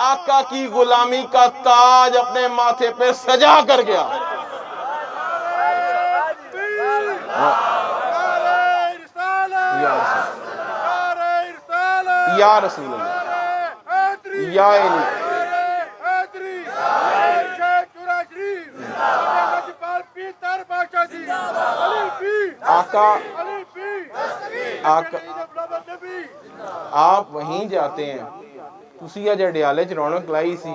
آقا کی غلامی کا تاج اپنے ماتھے پہ سجا کر گیا. یا رسول اللہ یا علی. آقا آپ وہیں جاتے ہیں. تسی اج ڈیالے چ رونق لائی سی,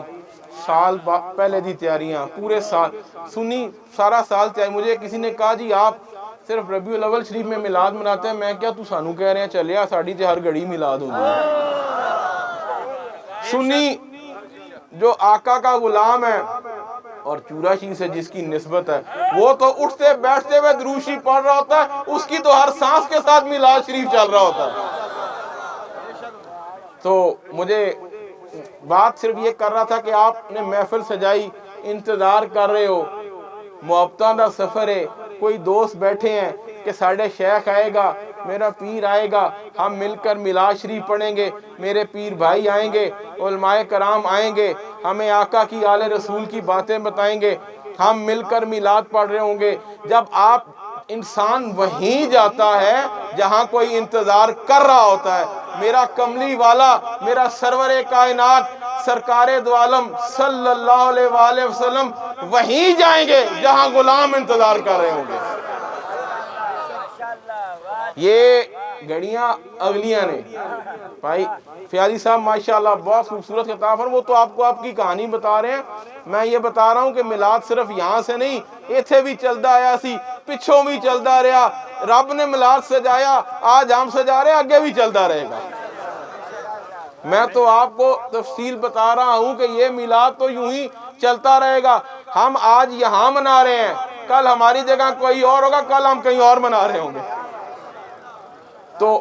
سال پہلے دی تیاریاں پورے سال سنی, سارا سال تیاری. مجھے کسی نے کہا جی آپ صرف ربیع الاول شریف میں میلاد مناتے ہیں. میں کیا تو سانو کہہ رہے ہیں چلیا ساڑی تے ہر گھڑی میلاد ہو گئی. سنی جو آقا کا غلام ہے اور چوراشی سے جس کی نسبت ہے, وہ تو اٹھتے بیٹھتے ہوئے درود شریف پڑھ رہا ہوتا ہے, اس کی تو ہر سانس کے ساتھ میلاد شریف چل رہا ہوتا ہے. تو مجھے بات صرف یہ کر رہا تھا کہ آپ نے محفل سجائی, انتظار کر رہے ہو, محبتاں دا سفر ہے, کوئی دوست بیٹھے ہیں کہ ساڑھے شیخ آئے گا, میرا پیر آئے گا, ہم مل کر میلاد شریف پڑھیں گے, میرے پیر بھائی آئیں گے, علماء کرام آئیں گے, ہمیں آقا کی آل رسول کی باتیں بتائیں گے, ہم مل کر میلاد پڑھ رہے ہوں گے. جب آپ انسان وہیں جاتا ہے جہاں کوئی انتظار کر رہا ہوتا ہے. میرا کملی والا, میرا سرور کائنات سرکار دو عالم صلی اللہ علیہ وآلہ وسلم وہیں جائیں گے جہاں غلام انتظار کر رہے ہوں گے. یہ گھڑیاں اگلیاں نے. بھائی فیاضی صاحب ماشاءاللہ بہت خوبصورت خطاب ہے. وہ تو آپ کو آپ کی کہانی بتا رہے ہیں, میں یہ بتا رہا ہوں کہ میلاد صرف یہاں سے نہیں, ایتھے بھی چلدا آیا سی, پچھوں بھی چلدا رہا. رب نے میلاد سجایا, آج ہم سجا رہے ہیں, آگے بھی چلدا رہے گا. میں تو آپ کو تفصیل بتا رہا ہوں کہ یہ میلاد تو یوں ہی چلتا رہے گا. ہم آج یہاں منا رہے ہیں, کل ہماری جگہ کوئی اور ہوگا, کل ہم کہیں اور منا رہے ہوں گے. تو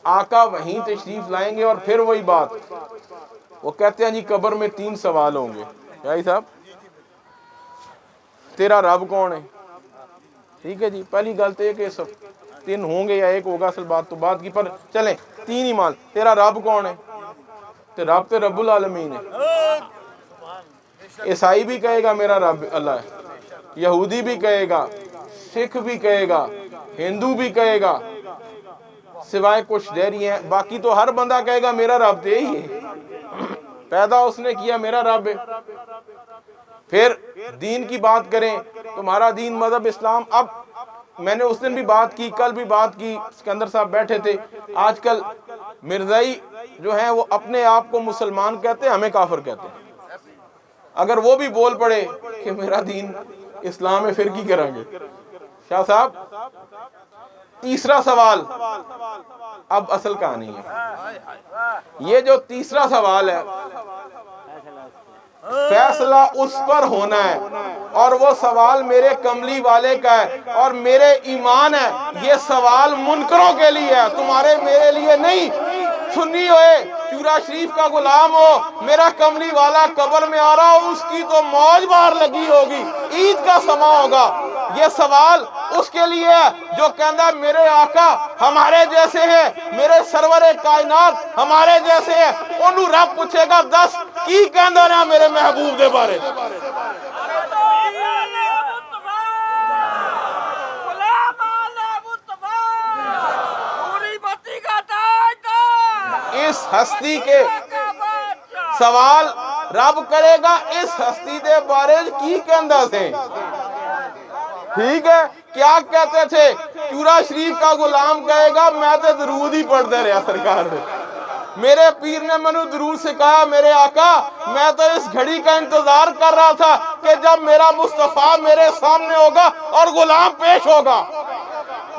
آقا وہیں تشریف لائیں گے. اور پھر وہی بات, وہ کہتے ہیں جی قبر میں 3 سوال ہوں گے. بھائی صاحب تیرا رب کون ہے؟ ٹھیک ہے جی, پہلی گل تو یہ کہ 3 ہوں گے یا 1 ہوگا, اصل بات تو بات کی, پر چلیں 3 ہی مان. تیرا رب کون ہے؟ تو رب تو رب العالمین ہے. عیسائی بھی کہے گا میرا رب اللہ ہے, یہودی بھی کہے گا, سکھ بھی کہے گا, ہندو بھی کہے گا, سوائے کچھ دہری ہیں. باقی تو ہر بندہ کہے گا میرا رب تو یہی ہے, پیدا اس نے کیا میرا رب ہے. پھر دین کی بات کریں, تمہارا دین مذہب اسلام. اب میں نے اس دن بھی بات کی, کل بھی بات کی, سکندر صاحب بیٹھے تھے. آج کل مرزائی جو ہیں وہ اپنے آپ کو مسلمان کہتے ہیں, ہمیں کافر کہتے ہیں. اگر وہ بھی بول پڑے کہ میرا دین اسلام ہے, پھر کی کریں گے؟ شاہ صاحب تیسرا سوال اب اصل کہانی ہے. یہ جو تیسرا سوال ہے, فیصلہ اس پر ہونا ہے, اور وہ سوال میرے کملی والے کا ہے اور میرے ایمان ہے. یہ سوال منکروں کے لیے ہے, تمہارے میرے لیے نہیں. سنی ہوئے چورا شریف کا غلام ہو, میرا کملی والا قبر میں آ رہا ہو, اس کی تو موج بار لگی ہوگی, عید کا سما ہوگا. یہ سوال اس کے لیے ہے جو کہندا میرے آقا ہمارے جیسے ہیں, میرے سرور کائنات ہمارے جیسے ہیں. انہوں رب پوچھے گا 10 کی کہندا رہا میرے محبوب دے بارے. اس ہستی کے سوال رب کرے گا, اس ہستی دے بارے کی کہندا سے. ٹھیک ہے, کیا کہتے تھے؟ چورا شریف کا غلام کہے گا میں تو درود ہی پڑھتے رہا سرکار دے. میرے پیر نے منو درود سکھایا, میرے آقا میں تو اس گھڑی کا انتظار کر رہا تھا کہ جب میرا مصطفیٰ میرے سامنے ہوگا اور غلام پیش ہوگا.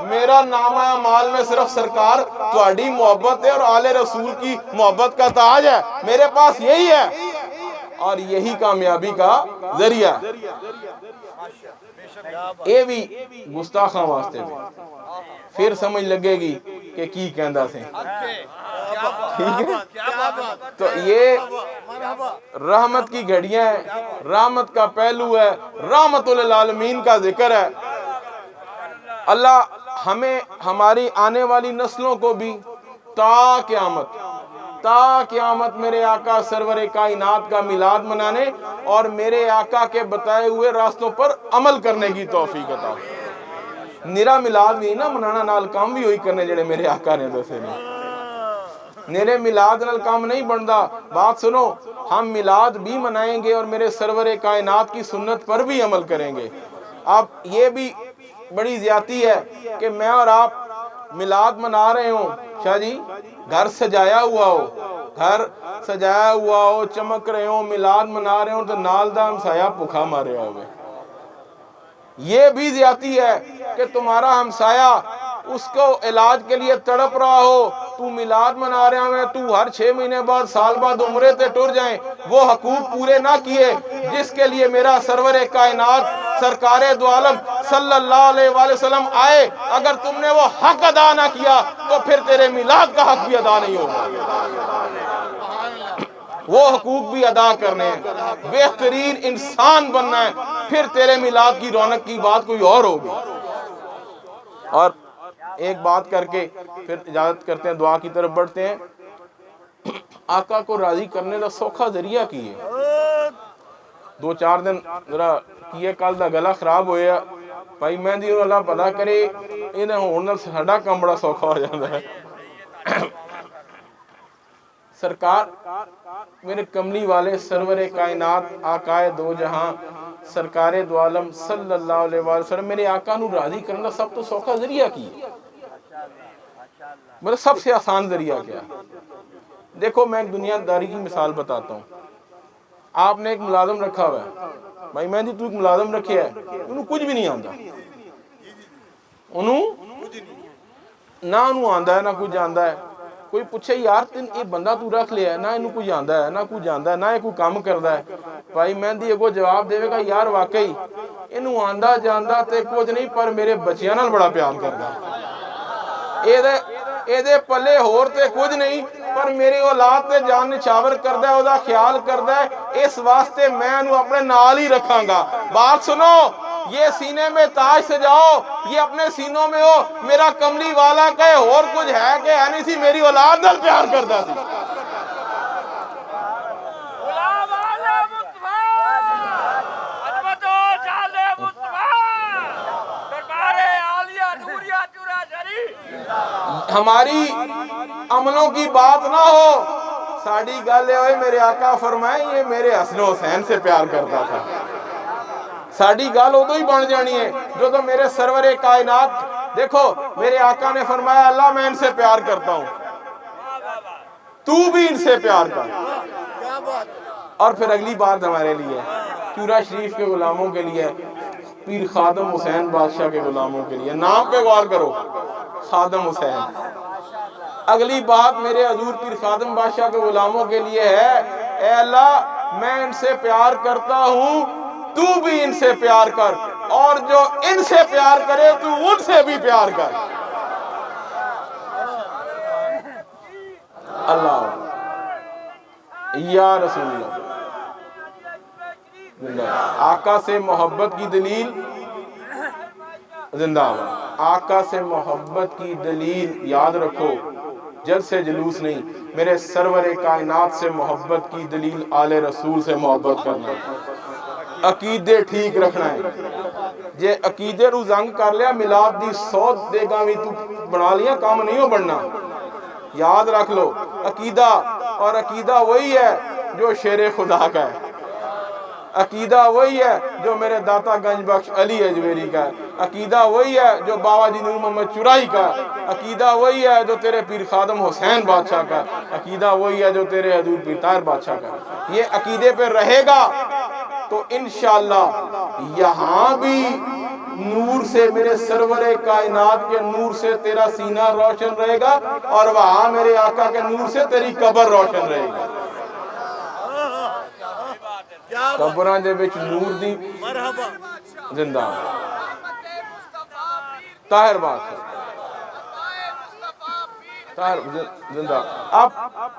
میرا نامہ اعمال میں صرف سرکار تہاڈی محبت ہے اور آل رسول کی محبت کا تاج ہے. میرے پاس یہی ہے اور یہی کامیابی کا ذریعہ. اے بھی گستاخاں واسطے بھی پھر سمجھ لگے گی کہ کی کہندا سے. ٹھیک ہے, تو یہ رحمت کی گھڑیاں ہیں, رحمت کا پہلو ہے, رحمت للعالمین کا ذکر ہے. اللہ ہمیں ہماری آنے والی نسلوں کو بھی تا تا قیامت میرے آقا سرور کائنات کا میلاد منانے اور میرے آقا کے بتائے ہوئے راستوں پر عمل کرنے کی توفیق عطا فرما۔ نرا میلاد بھی نہ منانا، نال کام بھی ہوئی کرنے جڑے میرے آقا نے دسے نے۔ میرے میلاد نال کام نہیں بندا، بات سنو، ہم میلاد بھی منائیں گے اور میرے سرور کائنات کی سنت پر بھی عمل کریں گے۔ اب یہ بھی بڑی زیادتی ہے کہ میں اور آپ میلاد منا رہے ہوں، شاہ جی گھر سجایا ہوا ہو، گھر سجایا ہوا ہو، چمک رہے ہوں، میلاد منا رہے ہوں تو نال دا ہمسایہ بھوکا مارے ہوئے۔ یہ بھی زیادتی ہے کہ تمہارا ہمسایہ اس کو علاج کے لیے تڑپ رہا ہو، تو میلاد منا رہے ہیں، تو ہر 6 مہینے بعد سال بعد عمرے تے ٹر جائیں، وہ حقوق پورے نہ کیے جس کے لیے میرا سرور کائنات سرکار دو عالم صلی اللہ علیہ وآلہ وسلم آئے۔ اگر تم نے وہ حق ادا نہ کیا تو پھر تیرے میلاد کا حق بھی ادا نہیں ہوگا۔ وہ حقوق بھی ادا کرنے ہیں، بہترین انسان بننا ہے، پھر تیرے میلاد کی رونق کی بات کوئی اور ہوگی۔ اور ایک بات کر کے پھر اجازت کرتے ہیں، دعا کی طرف بڑھتے ہیں۔ آقا کو راضی کرنے کا سوکھا ذریعہ کی ہے۔ 2-4 دن ذرا کیے کل دا گلا خراب ہویا، بھائی میں دی اللہ پتا کرے انہیں ہون ساڈا کام بڑا سوکھا ہو جاتا ہے۔ سرکار میرے کملی والے سرور کائنات آقائے دو جہاں سرکار دو عالم صلی اللہ علیہ وآلہ وسلم میرے آقا نو راضی کرنا سب تو سوکھا ذریعہ کی ہے، مطلب سب سے آسان ذریعہ کیا۔ دیکھو میں ایک دنیا داری کی مثال بتاتا ہوں۔ آپ نے ایک ملازم رکھا ہوا ہے، بھائی میں تو ایک ملازم رکھے ہے، انہوں کچھ بھی نہیں آندا، انہوں نہ انہوں آندا ہے نہ کچھ جاندا ہے۔ کوئی پوچھے یار تین یہ بندہ تو رکھ لیا ہے، نہ انہوں کچھ آندا ہے نہ کچھ جاندا ہے، نہ یہ کوئی کام کردا ہے، بھائی میں دی اگو جواب دے گا یار واقعی انہوں آندا جاندا تے کچھ نہیں، پر میرے بچیاں نال بڑا پیار کردا ہے، اے دے پلے ہور تے کچھ نہیں، پر میری اولاد تے جان نچاور کردا ہے، او دا خیال کردا ہے، اس واسطے میں انہوں اپنے نال ہی رکھاں گا۔ بات سنو، یہ سینے میں تاج سجاؤ، یہ اپنے سینوں میں ہو، میرا کملی والا کہے اور کچھ ہے کہ ہے نہیں سی، میری اولاد نال پیار کردا سی۔ ہماری عملوں کی بات نہ ہو، ساڑی گالے ہوئے میرے آقا فرمائے یہ میرے حسن و حسین سے پیار کرتا تھا۔ ساڑی گال ہو تو ہی بن جانی ہے جو تو میرے سرور کائنات، دیکھو میرے آقا نے فرمایا اللہ میں ان سے پیار کرتا ہوں، تو بھی ان سے پیار کر۔ اور پھر اگلی بات ہمارے لیے چورا شریف کے غلاموں کے لیے، پیر خادم حسین بادشاہ کے غلاموں کے لیے، نام پہ غور کرو، خادم حسین۔ اگلی بات میرے حضور پیر خادم بادشاہ کے غلاموں کے لیے ہے، اے اللہ میں ان سے پیار کرتا ہوں، تو بھی ان سے پیار کر، اور جو ان سے پیار کرے تو ان سے بھی پیار کر۔ اللہ یا رسول اللہ، آقا سے محبت کی دلیل زندہ باد، آقا سے محبت کی دلیل یاد رکھو، جل سے جلوس نہیں، میرے سرور کائنات سے محبت کی دلیل آل رسول سے محبت کرنا ہے، عقیدے ٹھیک رکھنا ہے۔ جے عقیدے رو زنگ کر لیا میلاد دی 100 دے گا بھی تو بنا لیا، کام نہیں ہو بڑھنا۔ یاد رکھ لو عقیدہ، اور عقیدہ وہی ہے جو شیر خدا کا ہے، عقیدہ وہی ہے جو میرے داتا گنج بخش علی اجویری کا ہے، عقیدہ وہی ہے جو بابا جی نور محمد چرائی کا ہے، عقیدہ وہی ہے جو تیرے پیر خادم حسین بادشاہ کا ہے، عقیدہ وہی ہے جو تیرے حضور پیر طاہر بادشاہ کا ہے۔ یہ عقیدے پہ رہے گا تو انشاءاللہ یہاں بھی نور سے، میرے سرور کائنات کے نور سے تیرا سینہ روشن رہے گا، اور وہاں میرے آقا کے نور سے تیری قبر روشن رہے گی۔ قبران دے بچ نور دی زندہ طاہر بادشاہ، طاہر زندہ۔ اب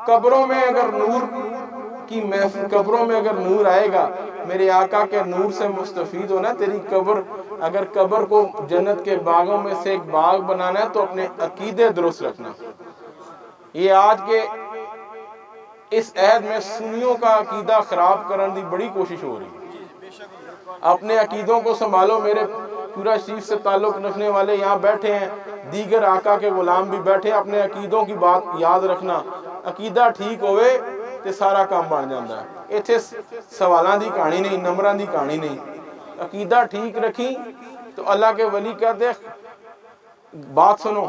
قبروں میں اگر نور کی محفل، قبروں میں اگر نور آئے گا، میرے آقا کے نور سے مستفید ہونا، تیری قبر، اگر قبر کو جنت کے باغوں میں سے ایک باغ بنانا ہے تو اپنے عقیدے درست رکھنا۔ یہ آج کے اس عہد میں سنیوں کا عقیدہ خراب کرنے دی بڑی کوشش ہو رہی ہے۔ اپنے عقیدوں کو سنبھالو، میرے پورا شریف سے تعلق رکھنے والے یہاں بیٹھے ہیں، دیگر آقا کے غلام بھی بیٹھے ہیں، اپنے عقیدوں کی بات یاد رکھنا، عقیدہ ٹھیک ہوئے تو سارا کام بن جاتا ہے۔ اتھے سوالان دی کہانی نہیں، نمبران دی کہانی نہیں، عقیدہ ٹھیک رکھی تو اللہ کے ولی کہتے بات سنو،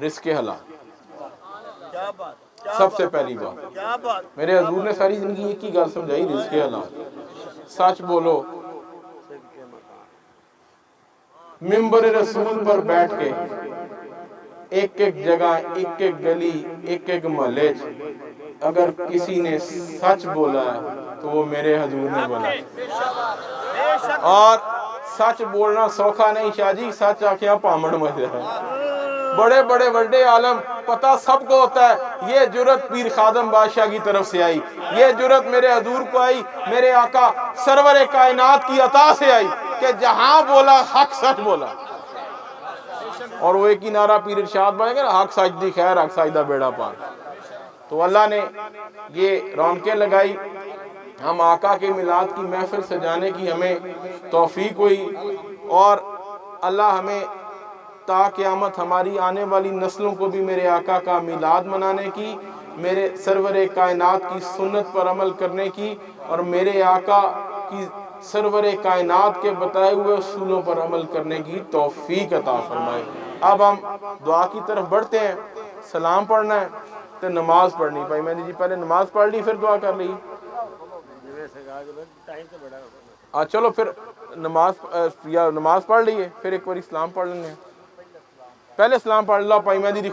رزق حلال سب سے پہلی بات۔ میرے حضور نے ساری زندگی ایک ہی گل سمجھائی، رزق حلال، سچ بولو۔ ممبر رسول پر بیٹھ کے ایک ایک جگہ، ایک ایک گلی، ایک ایک محلے اگر کسی نے سچ بولا ہے تو وہ میرے حضور نے بولا۔ اور سچ بولنا سوکھا نہیں شاہ جی، سچ آنکھیاں پامڑ مجھے ہے۔ بڑے بڑے بڑے عالم پتہ سب کو ہوتا ہے، یہ جرت پیر خادم بادشاہ کی طرف سے آئی، یہ جرت میرے حضور کو آئی، میرے آقا سرور کائنات کی عطا سے آئی کہ جہاں بولا حق سچ بولا۔ اور وہ ایک ہی نعرہ پیر ارشاد بنے گا، حق سچ دی خیر، حق سچ دا بیڑا پار۔ تو اللہ نے یہ رونقیں لگائی، ہم آقا کے میلاد کی محفل سجانے کی ہمیں توفیق ہوئی، اور اللہ ہمیں تا قیامت ہماری آنے والی نسلوں کو بھی میرے آقا کا میلاد منانے کی، میرے سرور کائنات کی سنت پر عمل کرنے کی، اور میرے آقا کی سرور کائنات کے بتائے ہوئے اصولوں پر عمل کرنے کی توفیق عطا فرمائے۔ اب ہم دعا کی طرف بڑھتے ہیں، سلام پڑھنا ہے تو نماز پڑھنی پائی میں جی، پہلے نماز پڑھ لی پھر دعا کر لی۔ چلو پھر نماز پڑھ لیے، پھر ایک بار اسلام پڑھ لینے ہیں۔ پہلے سلام پڑھ اللہ پائی میں دی